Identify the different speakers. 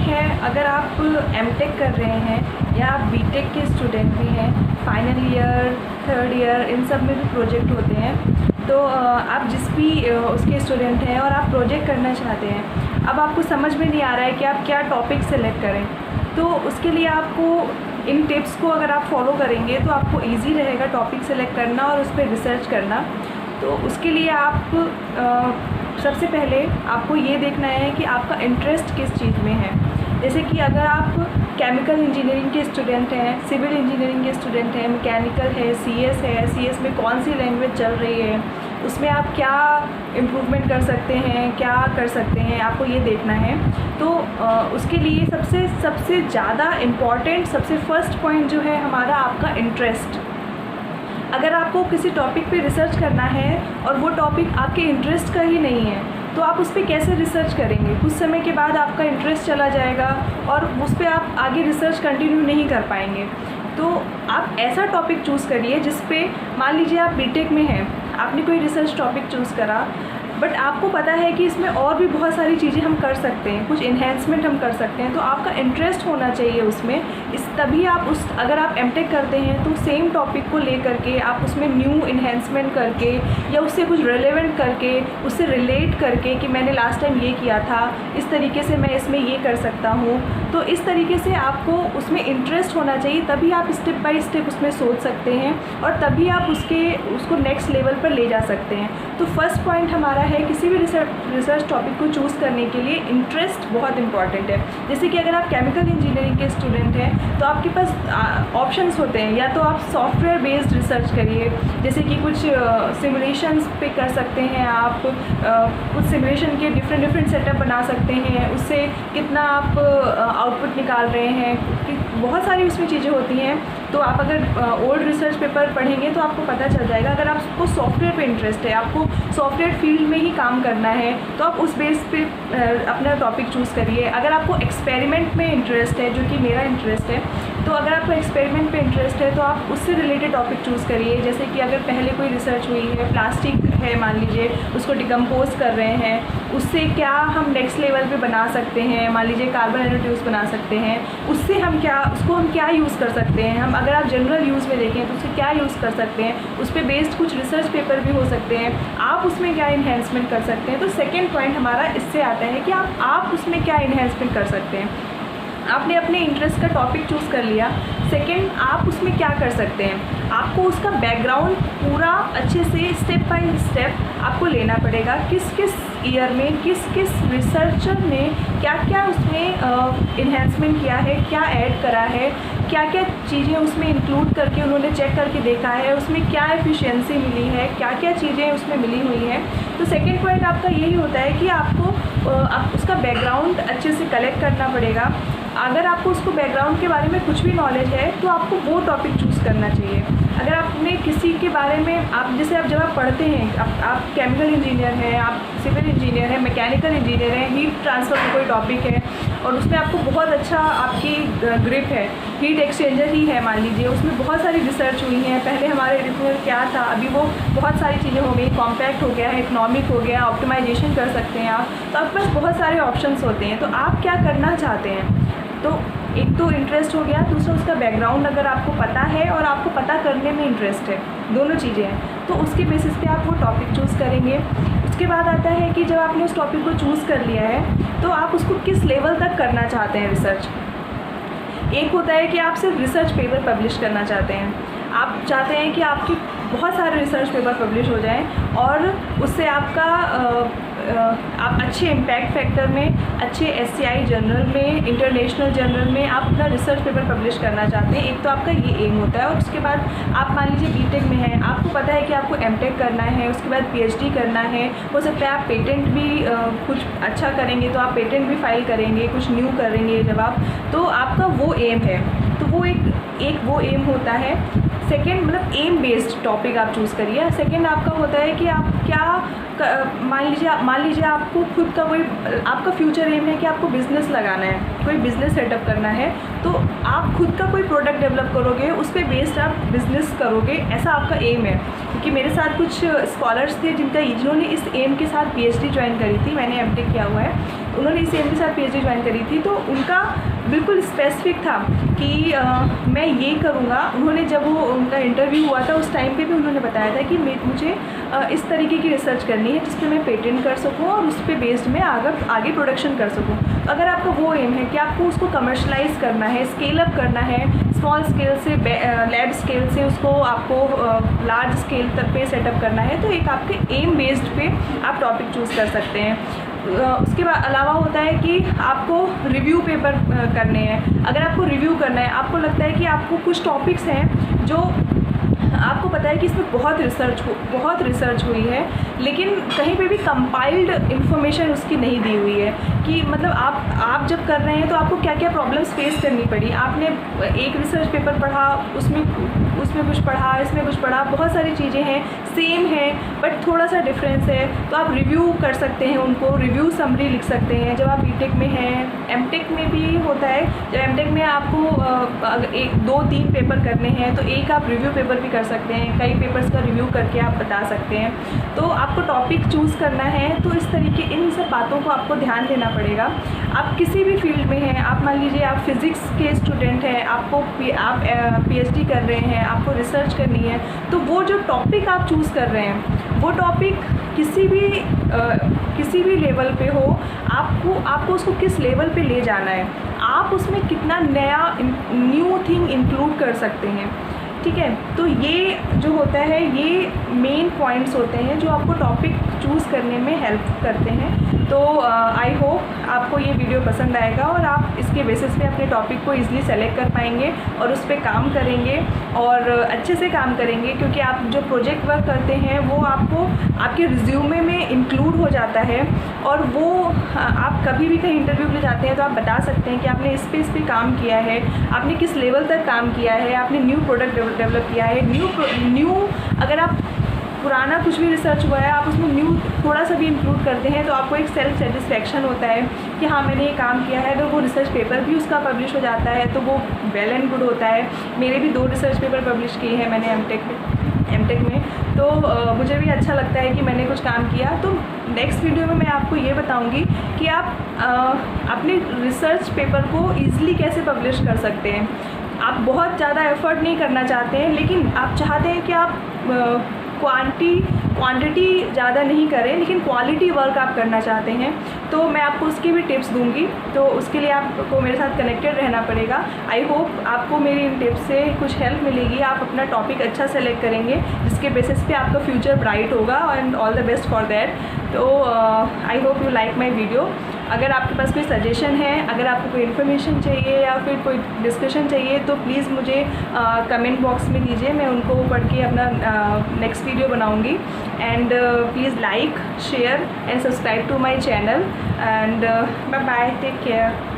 Speaker 1: है, अगर आप एमटेक कर रहे हैं या आप बीटेक के स्टूडेंट भी हैं, फाइनल ईयर, थर्ड ईयर, इन सब में भी प्रोजेक्ट होते हैं, तो आप जिस भी उसके स्टूडेंट हैं और आप प्रोजेक्ट करना चाहते हैं, अब आपको समझ में नहीं आ रहा है कि आप क्या टॉपिक सेलेक्ट करें, तो उसके लिए आपको इन टिप्स को अगर आप फॉलो करेंगे तो आपको इजी रहेगा टॉपिक सेलेक्ट करना और उस पर रिसर्च करना। तो उसके लिए आप सबसे पहले आपको ये देखना है कि आपका इंटरेस्ट किस चीज़ में है। जैसे कि अगर आप केमिकल इंजीनियरिंग के स्टूडेंट हैं, सिविल इंजीनियरिंग के स्टूडेंट हैं, मैकेनिकल है, सीएस में कौन सी लैंग्वेज चल रही है, उसमें आप क्या इम्प्रूवमेंट कर सकते हैं, क्या कर सकते हैं, आपको ये देखना है। तो उसके लिए सबसे ज़्यादा इम्पॉर्टेंट, सबसे फर्स्ट पॉइंट जो है हमारा, आपका इंटरेस्ट। अगर आपको किसी टॉपिक पे रिसर्च करना है और वो टॉपिक आपके इंटरेस्ट का ही नहीं है, तो आप उस पर कैसे रिसर्च करेंगे? कुछ समय के बाद आपका इंटरेस्ट चला जाएगा और उस पर आप आगे रिसर्च कंटिन्यू नहीं कर पाएंगे। तो आप ऐसा टॉपिक चूज़ करिए जिस पे, मान लीजिए आप बीटेक में हैं, आपने कोई रिसर्च टॉपिक चूज़ करा, बट आपको पता है कि इसमें और भी बहुत सारी चीज़ें हम कर सकते हैं, कुछ इन्हेंसमेंट हम कर सकते हैं, तो आपका इंटरेस्ट होना चाहिए उसमें। तभी आप अगर आप एमटेक करते हैं तो सेम टॉपिक को लेकर के आप उसमें न्यू इन्हेंसमेंट करके या उससे कुछ रेलेवेंट करके, उससे रिलेट करके कि मैंने लास्ट टाइम ये किया था, इस तरीके से मैं इसमें ये कर सकता हूँ। तो इस तरीके से आपको उसमें इंटरेस्ट होना चाहिए, तभी आप स्टेप बाय स्टेप उसमें सोच सकते हैं और तभी आप उसको नेक्स्ट लेवल पर ले जा सकते हैं। तो फर्स्ट पॉइंट हमारा है, किसी भी रिसर्च टॉपिक को चूज़ करने के लिए इंटरेस्ट बहुत इंपॉर्टेंट है। जैसे कि अगर आप केमिकल इंजीनियरिंग के स्टूडेंट हैं तो आपके पास ऑप्शंस होते हैं, या तो आप सॉफ्टवेयर बेस्ड रिसर्च करिए, जैसे कि कुछ सिमुलेशंस पे कर सकते हैं आप, कुछ सिमुलेशन के डिफरेंट सेटअप बना सकते हैं, उससे कितना आप आउटपुट निकाल रहे हैं, बहुत सारी उसमें चीज़ें होती हैं। तो आप अगर ओल्ड रिसर्च पेपर पढ़ेंगे तो आपको पता चल जाएगा। अगर आपको सॉफ्टवेयर पे इंटरेस्ट है, आपको सॉफ्टवेयर फील्ड में ही काम करना है, तो आप उस बेस पे अपना टॉपिक चूज़ करिए। अगर आपको एक्सपेरिमेंट में इंटरेस्ट है, जो कि मेरा इंटरेस्ट है, तो अगर आपको एक्सपेरिमेंट पे इंटरेस्ट है तो आप उससे रिलेटेड टॉपिक चूज़ करिए। जैसे कि अगर पहले कोई रिसर्च हुई है, प्लास्टिक है मान लीजिए, उसको डिकम्पोज कर रहे हैं, उससे क्या हम नेक्स्ट लेवल पे बना सकते हैं, मान लीजिए कार्बन नैनोट्यूब्स बना सकते हैं, उससे उसको हम क्या यूज़ कर सकते हैं। हम अगर आप जनरल यूज़ में देखें तो उससे क्या यूज़ कर सकते हैं, उस पर बेस्ड कुछ रिसर्च पेपर भी हो सकते हैं, आप उसमें क्या इन्हेंसमेंट कर सकते हैं। तो सेकेंड पॉइंट हमारा इससे आता है कि आप उसमें क्या इन्हेंसमेंट कर सकते हैं। आपने अपने इंटरेस्ट का टॉपिक चूज़ कर लिया, सेकंड आप उसमें क्या कर सकते हैं, आपको उसका बैकग्राउंड पूरा अच्छे से स्टेप बाय स्टेप आपको लेना पड़ेगा। किस किस ईयर में किस रिसर्चर ने क्या क्या उसमें इन्हेंसमेंट किया है, क्या ऐड करा है, क्या क्या चीज़ें उसमें इंक्लूड करके उन्होंने चेक करके देखा है, उसमें क्या एफिशिएंसी मिली है, क्या क्या चीज़ें उसमें मिली हुई हैं। तो सेकेंड पॉइंट आपका यही होता है कि आपको उसका बैकग्राउंड अच्छे से कलेक्ट करना पड़ेगा। अगर आपको उसको बैकग्राउंड के बारे में कुछ भी नॉलेज है तो आपको वो टॉपिक चूज़ करना चाहिए। अगर आपने किसी के बारे में, जब आप पढ़ते हैं, आप केमिकल इंजीनियर हैं, आप सिविल इंजीनियर हैं, मैकेनिकल इंजीनियर हैं, हीट ट्रांसफ़र का कोई टॉपिक है और उसमें आपको बहुत अच्छा आपकी ग्रिप है, हीट एक्सचेंजर ही है मान लीजिए, उसमें बहुत सारी रिसर्च हुई हैं, पहले हमारे रिसर्च क्या था, अभी वो बहुत सारी चीज़ें हो गई, कॉम्पैक्ट हो गया है, इकोनॉमिक हो गया, ऑप्टिमाइजेशन कर सकते हैं आप। तो आपके पास बहुत सारे ऑप्शंस होते हैं, तो आप क्या करना चाहते हैं। तो एक तो इंटरेस्ट हो गया, दूसरा उसका बैकग्राउंड अगर आपको पता है और आपको पता करने में इंटरेस्ट है, दोनों चीज़ें हैं, तो उसके बेसिस पे आप वो टॉपिक चूज़ करेंगे। उसके बाद आता है कि जब आपने उस टॉपिक को चूज़ कर लिया है तो आप उसको किस लेवल तक करना चाहते हैं रिसर्च। एक होता है कि आप सिर्फ रिसर्च पेपर पब्लिश करना चाहते हैं, आप चाहते हैं कि आपके बहुत सारे रिसर्च पेपर पब्लिश हो जाएं और उससे आप अच्छे इम्पैक्ट फैक्टर में, अच्छे SCI जर्नल में, इंटरनेशनल जर्नल में आप अपना रिसर्च पेपर पब्लिश करना चाहते हैं। एक तो आपका ये एम होता है। और उसके बाद आप मान लीजिए बीटेक में हैं, आपको पता है कि आपको एमटेक करना है, उसके बाद PhD करना है, हो सकता है आप पेटेंट भी कुछ अच्छा करेंगे तो आप पेटेंट भी फाइल करेंगे, कुछ न्यू करेंगे जब आप, तो आपका वो एम है। तो वो एक वो एम होता है। सेकेंड मतलब एम बेस्ड टॉपिक आप चूज़ करिए। सेकेंड आपका होता है कि आप क्या मान लीजिए आपको खुद का कोई आपका फ्यूचर एम है कि आपको बिज़नेस लगाना है, कोई बिज़नेस सेटअप करना है, तो आप खुद का कोई प्रोडक्ट डेवलप करोगे, उस पर बेस्ड आप बिज़नेस करोगे, ऐसा आपका एम है। क्योंकि मेरे साथ कुछ स्कॉलर्स थे जिन्होंने इस एम के साथ पीएचडी ज्वाइन करी थी। मैंने एमटेक किया हुआ है, उन्होंने इस एम के साथ पीएचडी ज्वाइन करी थी, तो उनका बिल्कुल स्पेसिफिक था कि मैं ये करूँगा। उन्होंने जब वो उनका इंटरव्यू हुआ था उस टाइम पे भी उन्होंने बताया था कि मुझे इस तरीके की रिसर्च करनी है जिस पे मैं पेटेंट कर सकूँ और उस पे बेस्ड में आगे प्रोडक्शन कर सकूँ। अगर आपका वो एम है कि आपको उसको कमर्शलाइज़ करना है, स्केल अप करना है, स्मॉल स्केल से लैब स्केल से उसको आपको लार्ज स्केल तक पे सेटअप करना है, तो एक आपके एम बेस्ड पे आप टॉपिक चूज़ कर सकते हैं। उसके बाद अलावा होता है कि आपको रिव्यू पेपर करने हैं। अगर आपको रिव्यू करना है, आपको लगता है कि आपको कुछ टॉपिक्स हैं जो आपको पता है कि इसमें बहुत रिसर्च हुई है, लेकिन कहीं पे भी कंपाइल्ड इन्फॉर्मेशन उसकी नहीं दी हुई है कि मतलब आप जब कर रहे हैं तो आपको क्या क्या प्रॉब्लम्स फेस करनी पड़ी। आपने एक रिसर्च पेपर पढ़ा, उसमें कुछ पढ़ा, इसमें कुछ पढ़ा, बहुत सारी चीज़ें हैं, सेम है बट थोड़ा सा डिफरेंस है, तो आप रिव्यू कर सकते हैं, उनको रिव्यू समरी लिख सकते हैं। जब आप बीटेक में हैं, एमटेक में भी होता है, जब एमटेक में आपको 1-2-3 पेपर करने हैं तो एक आप रिव्यू पेपर भी कर सकते हैं, कई पेपर्स का रिव्यू करके आप बता सकते हैं। तो आपको टॉपिक चूज़ करना है, तो इस तरीके इन सब बातों को आपको ध्यान देना पड़ेगा। आप किसी भी फील्ड में हैं, आप मान लीजिए आप फिज़िक्स के स्टूडेंट हैं, आप पीएचडी कर रहे हैं, आपको रिसर्च करनी है, तो वो जो टॉपिक आप चूज़ कर रहे हैं वो टॉपिक किसी भी लेवल पे हो, आपको उसको किस लेवल पे ले जाना है, आप उसमें कितना नया न्यू थिंग इंक्लूड कर सकते हैं। ठीक है, तो ये जो होता है ये मेन पॉइंट्स होते हैं जो आपको टॉपिक चूज़ करने में हेल्प करते हैं। तो आई होप आपको ये वीडियो पसंद आएगा और आप इसके बेसिस पे अपने टॉपिक को ईज़िली सेलेक्ट कर पाएंगे और उस पर काम करेंगे और अच्छे से काम करेंगे, क्योंकि आप जो प्रोजेक्ट वर्क करते हैं वो आपको आपके रिज्यूमे में इंक्लूड हो जाता है और वो आप कभी भी कहीं इंटरव्यू के लिए जाते हैं तो आप बता सकते हैं कि आपने इस पे काम किया है, आपने किस लेवल तक काम किया है, आपने न्यू प्रोडक्ट डेवलप किया है। न्यू अगर आप पुराना कुछ भी रिसर्च हुआ है आप उसमें न्यू थोड़ा सा भी इंक्लूड करते हैं तो आपको एक सेल्फ सेटिस्फेक्शन होता है कि हाँ मैंने ये काम किया है। अगर वो रिसर्च पेपर भी उसका पब्लिश हो जाता है तो वो वेल एंड गुड होता है। मेरे भी 2 रिसर्च पेपर पब्लिश किए हैं मैंने एमटेक में, तो मुझे भी अच्छा लगता है कि मैंने कुछ काम किया। तो नेक्स्ट वीडियो में मैं आपको ये बताऊंगी कि आप अपने रिसर्च पेपर को ईज़िली कैसे पब्लिश कर सकते हैं। आप बहुत ज़्यादा एफर्ट नहीं करना चाहते हैं, लेकिन आप चाहते हैं कि आप क्वांटिटी ज़्यादा नहीं करें लेकिन क्वालिटी वर्क आप करना चाहते हैं, तो मैं आपको उसकी भी टिप्स दूंगी। तो उसके लिए आपको मेरे साथ कनेक्टेड रहना पड़ेगा। आई होप आपको मेरी इन टिप्स से कुछ हेल्प मिलेगी, आप अपना टॉपिक अच्छा सेलेक्ट करेंगे जिसके बेसिस पे आपका फ्यूचर ब्राइट होगा and all the best for that. तो I hope you like my video. अगर आपके पास कोई सजेशन है, अगर आपको कोई इन्फॉर्मेशन चाहिए या फिर कोई डिस्कशन चाहिए तो प्लीज़ मुझे कमेंट बॉक्स में दीजिए, मैं उनको पढ़ के अपना नेक्स्ट वीडियो बनाऊंगी। And please like, share and subscribe to my channel and bye bye, take care.